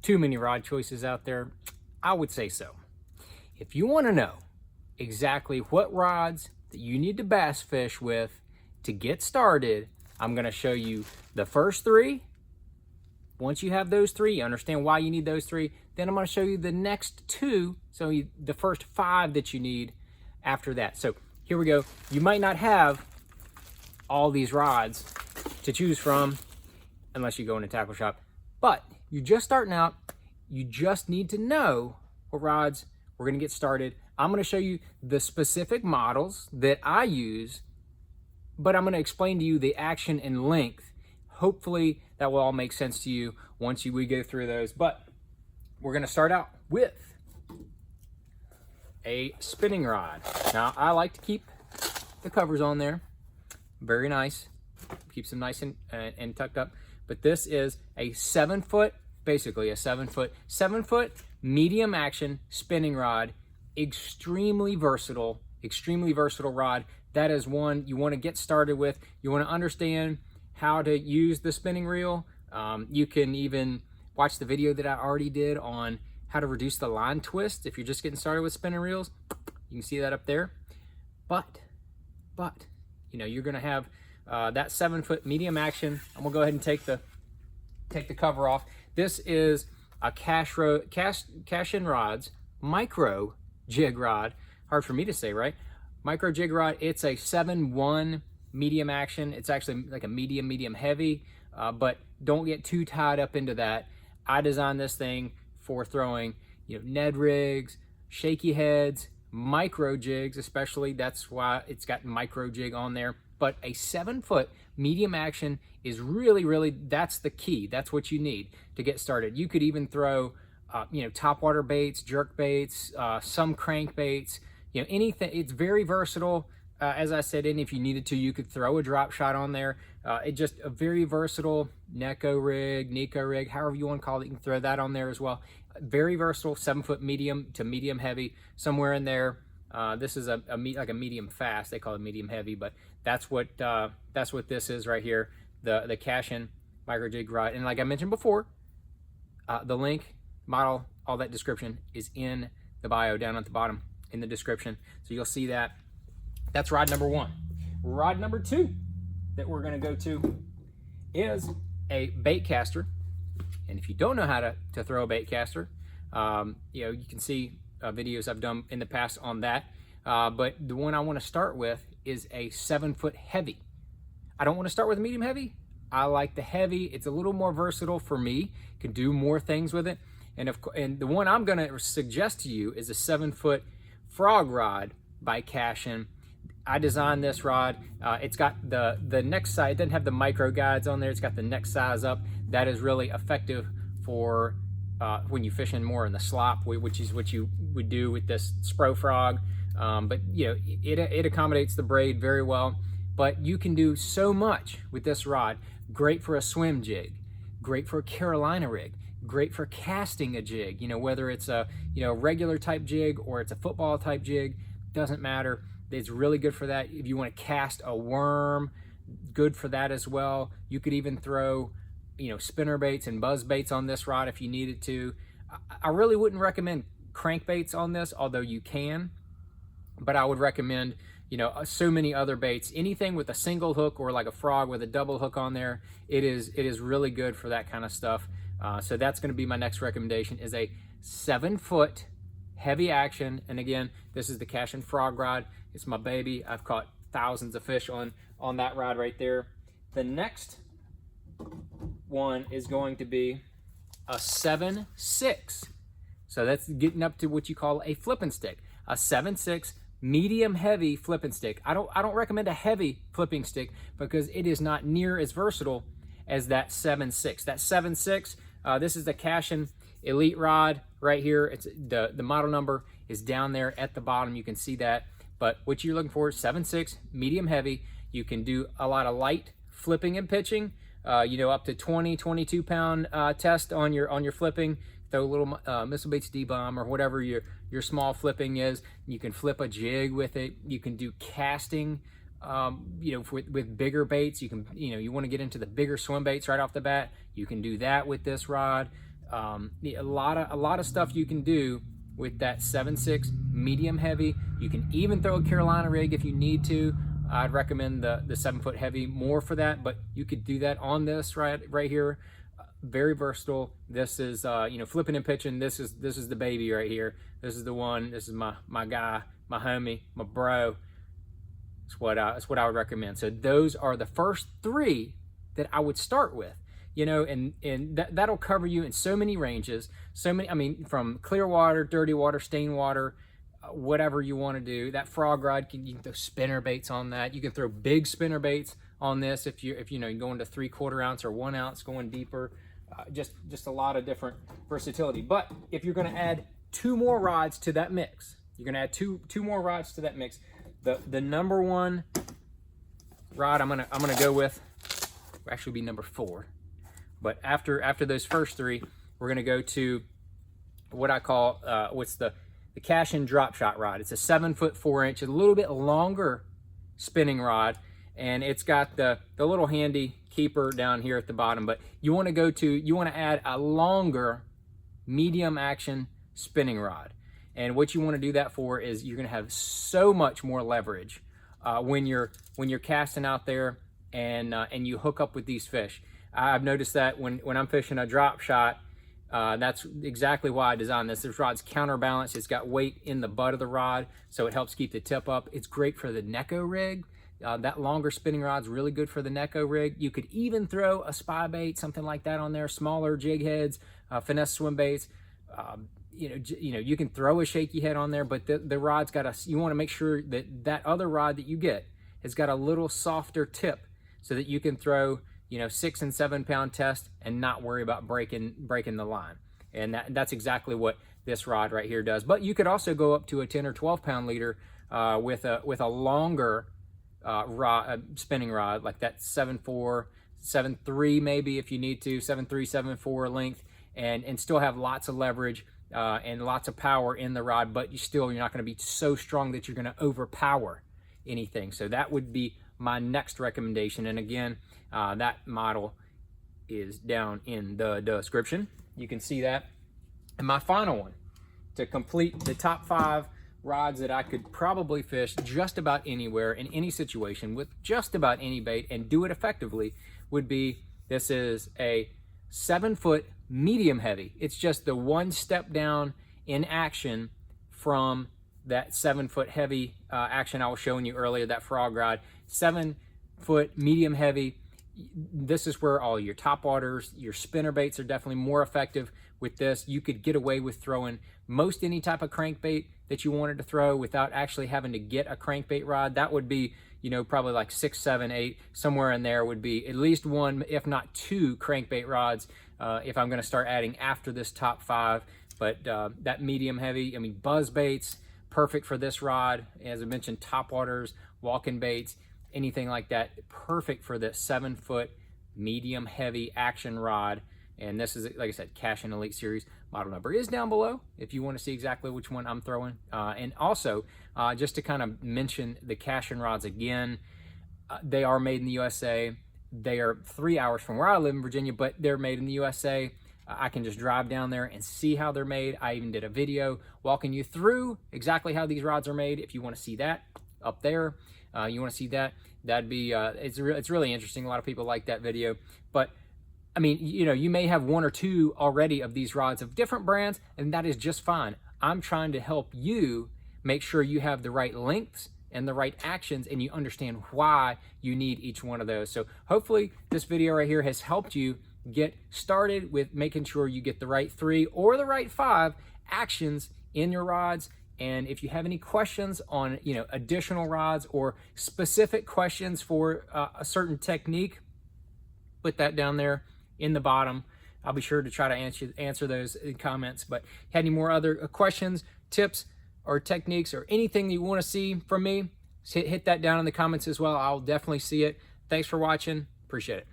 too many rod choices out there? I would say so. If you want to know exactly what rods that you need to bass fish with to get started, I'm going to show you the first three. Once you have those three, you understand why you need those three. Then I'm going to show you the next two, so the first 5 that you need after that. So here we go. You might not have all these rods to choose from unless you go in a tackle shop, but you're just starting out. You just need to know what rods we're going to get started. I'm going to show you the specific models that I use, but I'm going to explain to you the action and length. Hopefully that will all make sense to you once we go through those. But we're going to start out with a spinning rod. Now, I like to keep the covers on there. Very nice. Keeps them nice and tucked up. But this is a 7-foot, basically a 7-foot medium action spinning rod. Extremely versatile rod. That is one you want to get started with. You want to understand how to use the spinning reel. You can even watch the video that I already did on how to reduce the line twist if you're just getting started with spinning reels. You can see that up there. But you know, you're going to have that 7-foot medium action. I'm gonna go ahead and take the cover off. This is a Cashion Rod's Micro Jig Rod. Hard for me to say, right? Micro Jig Rod. It's a 7-1 medium action. It's actually like a medium heavy, but don't get too tied up into that. I designed this thing for throwing, you know, Ned rigs, shaky heads, micro jigs, especially. That's why it's got micro jig on there. But a 7-foot medium action is really, that's the key. That's what you need to get started. You could even throw, you know, topwater baits, jerk baits, some crank baits, you know, anything. It's very versatile. As I said, and if you needed to, you could throw a drop shot on there. It's just a very versatile Neko rig, Nico rig, however you want to call it. You can throw that on there as well. Very versatile, 7-foot medium to medium heavy, somewhere in there. This is like a medium fast. They call it medium heavy, but that's what this is right here. The Cashion Micro Jig Rod. And like I mentioned before, the link, model, all that description is in the bio down at the bottom in the description. So you'll see that. That's rod number 1. Rod number 2 that we're going to go to is a Baitcaster. And if you don't know how to throw a Baitcaster, you know, you can see videos I've done in the past on that. But the one I want to start with is a 7-foot heavy. I don't want to start with a medium heavy. I like the heavy. It's a little more versatile for me. Can do more things with it. And the one I'm going to suggest to you is a 7-foot Frog Rod by Cashion. I designed this rod. It's got the neck size. It doesn't have the micro guides on there. It's got the neck size up. That is really effective for when you're fishing more in the slop, which is what you would do with this Spro Frog. But you know, it accommodates the braid very well. But you can do so much with this rod. Great for a swim jig. Great for a Carolina rig. Great for casting a jig. You know, whether it's a regular type jig or it's a football type jig, doesn't matter. It's really good for that. If you want to cast a worm, good for that as well. You could even throw, you know, spinner baits and buzz baits on this rod if you needed to. I really wouldn't recommend crankbaits on this, although you can. But I would recommend, you know, so many other baits. Anything with a single hook or like a frog with a double hook on there, it is really good for that kind of stuff. So that's going to be my next recommendation, is a 7-foot heavy action. And again, this is the Cashion Frog Rod. It's my baby. I've caught thousands of fish on that rod right there. The next one is going to be a 7.6. So that's getting up to what you call a flipping stick. A 7.6 medium heavy flipping stick. I don't recommend a heavy flipping stick because it is not near as versatile as that 7.6. That 7.6, this is the Cashion Elite Rod right here. It's the model number is down there at the bottom. You can see that. But what you're looking for is 7.6 medium heavy. You can do a lot of light flipping and pitching. You know, up to 22 pound test on your flipping. Throw a little missile baits D-bomb or whatever your small flipping is. You can flip a jig with it. You can do casting. You know, with bigger baits. You can, you know, you want to get into the bigger swim baits right off the bat. You can do that with this rod. a lot of stuff you can do with that 7.6 medium heavy. You can even throw a Carolina rig if you need to. I'd recommend the 7-foot heavy more for that, but you could do that on this right here. Very versatile. This is you know, flipping and pitching. This is the baby right here. This is the one. This is my guy, my homie, my bro. It's what I would recommend. So those are the first 3 that I would start with. You know, and that'll cover you in so many ranges. So many, I mean, from clear water, dirty water, stained water, whatever you want to do. That frog rod, you can throw spinner baits on that. You can throw big spinner baits on this if you know, you're going to 3/4 ounce or 1 ounce, going deeper. Just a lot of different versatility. But if you're going to add 2 more rods to that mix, you're going to add two more rods to that mix. The number 1 rod I'm gonna go with will actually be number 4. But after those first 3, we're gonna go to what I call what's the Cashion Drop Shot Rod. It's a 7-foot 4-inch, a little bit longer spinning rod, and it's got the little handy keeper down here at the bottom. But you want to add a longer medium action spinning rod, and what you want to do that for is you're gonna have so much more leverage when you're casting out there and you hook up with these fish. I've noticed that when I'm fishing a drop shot, that's exactly why I designed this. This rod's counterbalanced. It's got weight in the butt of the rod, so it helps keep the tip up. It's great for the Neko rig. That longer spinning rod's really good for the Neko rig. You could even throw a spy bait, something like that on there, smaller jig heads, finesse swim baits. You know, you can throw a shaky head on there, but the rod's got you want to make sure that other rod that you get has got a little softer tip so that you can throw, you know, 6 and 7 pound test and not worry about breaking the line. And that's exactly what this rod right here does. But you could also go up to a 10 or 12 pound leader with a longer spinning rod, like that 7.4, 7.3 maybe if you need to, 7.3, 7.4 length, and still have lots of leverage and lots of power in the rod, but you're not going to be so strong that you're going to overpower anything. So that would be my next recommendation. And again, that model is down in the description. You can see that. And my final one, to complete the top 5 rods that I could probably fish just about anywhere in any situation with just about any bait and do it effectively, would be, this is a 7-foot medium heavy. It's just the 1 step down in action from that 7-foot heavy action I was showing you earlier, that frog rod. 7-foot medium heavy. This is where all your top waters, your spinner baits are definitely more effective with this. You could get away with throwing most any type of crankbait that you wanted to throw without actually having to get a crankbait rod. That would be, you know, probably like 6, 7, 8, somewhere in there would be at least 1, if not 2 crankbait rods if I'm going to start adding after this top 5. But that medium heavy, I mean, buzz baits, perfect for this rod. As I mentioned, top waters, walking baits, anything like that, perfect for this 7-foot medium heavy action rod. And this is, like I said, Cashion Elite Series. Model number is down below if you want to see exactly which one I'm throwing. And also, just to kind of mention the Cashion rods again, they are made in the USA. They are 3 hours from where I live in Virginia, but they're made in the USA. I can just drive down there and see how they're made. I even did a video walking you through exactly how these rods are made. If you want to see that up there, you want to see that, that'd be, it's really interesting. A lot of people like that video. But I mean, you know, you may have 1 or 2 already of these rods of different brands, and that is just fine. I'm trying to help you make sure you have the right lengths and the right actions, and you understand why you need each one of those. So hopefully this video right here has helped you get started with making sure you get the right 3 or the right 5 actions in your rods. And if you have any questions on, you know, additional rods or specific questions for a certain technique, put that down there in the bottom. I'll be sure to try to answer those in comments. But had any more other questions, tips, or techniques, or anything that you want to see from me, hit that down in the comments as well. I'll definitely see it. Thanks for watching. Appreciate it.